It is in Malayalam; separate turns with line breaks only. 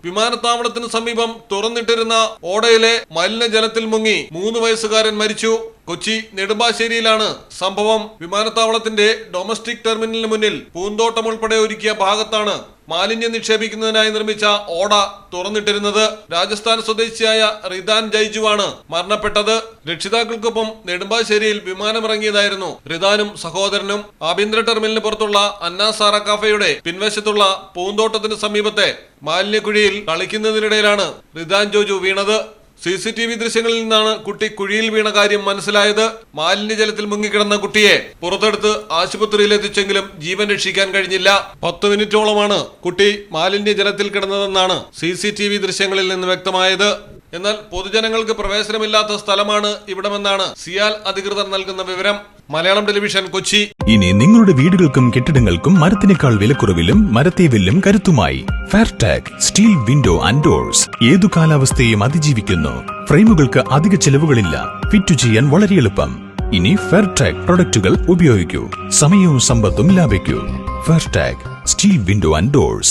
വിമാനത്താവളത്തിന് സമീപം തുറന്നിട്ടിരുന്ന ഓടയിലെ മലിനജലത്തിൽ മുങ്ങി 3 വയസ്സുകാരൻ മരിച്ചു. കൊച്ചി നെടുമ്പാശ്ശേരിയിലാണ് സംഭവം. വിമാനത്താവളത്തിന്റെ ഡൊമസ്റ്റിക് ടെർമിനലിന് മുന്നിൽ പൂന്തോട്ടം ഉൾപ്പെടെ ഒരുക്കിയ ഭാഗത്താണ് മാലിന്യം നിക്ഷേപിക്കുന്നതിനായി നിർമ്മിച്ച ഓട തുറന്നിട്ടിരുന്നത്. രാജസ്ഥാൻ സ്വദേശിയായ റിദാൻ ജയ്ജുവാണ് മരണപ്പെട്ടത്. രക്ഷിതാക്കൾക്കൊപ്പം നെടുമ്പാശ്ശേരിയിൽ വിമാനമിറങ്ങിയതായിരുന്നു റിദാനും സഹോദരനും. ആഭ്യന്തര ടെർമിനലിന് പുറത്തുള്ള അന്നാസാറ കഫയുടെ പിൻവശത്തുള്ള പൂന്തോട്ടത്തിന് സമീപത്തെ മാലിന്യക്കുഴിയിൽ കളിക്കുന്നതിനിടയിലാണ് റിദാൻ ജോജു വീണത്. CCTV ദൃശ്യങ്ങളിൽ നിന്നാണ് കുട്ടി കുഴിയിൽ വീണ കാര്യം മനസ്സിലായത്. മാലിന്യജലത്തിൽ മുങ്ങിക്കിടന്ന കുട്ടിയെ പുറത്തെടുത്ത് ആശുപത്രിയിൽ എത്തിച്ചെങ്കിലും ജീവൻ രക്ഷിക്കാൻ കഴിഞ്ഞില്ല. 10 മിനിറ്റോളമാണ് കുട്ടി മാലിന്യജലത്തിൽ കിടന്നതെന്നാണ് CCTV ദൃശ്യങ്ങളിൽ നിന്ന് വ്യക്തമായത്. എന്നാൽ പൊതുജനങ്ങൾക്ക് പ്രവേശനമില്ലാത്ത സ്ഥലമാണ് ഇവിടമെന്നാണ് സിയാൽ അധികൃതർ നൽകുന്ന വിവരം. മലയാളം ടെലിവിഷൻ, കൊച്ചി.
ഇനി നിങ്ങളുടെ വീടുകൾക്കും കെട്ടിടങ്ങൾക്കും മരത്തിനേക്കാൾ വിലക്കുറവിലും മരത്തെ വെല്ലും കരുത്തുമായി ഫെയർടാഗ് സ്റ്റീൽ വിൻഡോ ആൻഡ് ഡോർസ് ഏതു കാലാവസ്ഥയെയും അതിജീവിക്കുന്നു. ഫ്രെയിമുകൾക്ക് അധിക ചെലവുകളില്ല. ഫിറ്റ് ചെയ്യാൻ വളരെ എളുപ്പം. ഇനി ഫെയർടാഗ് പ്രൊഡക്റ്റുകൾ ഉപയോഗിക്കൂ. സമയവും സമ്പത്തും ലാഭിക്കൂ. ഫെയർടാഗ് സ്റ്റീൽ വിൻഡോ ആൻഡ് ഡോർസ്.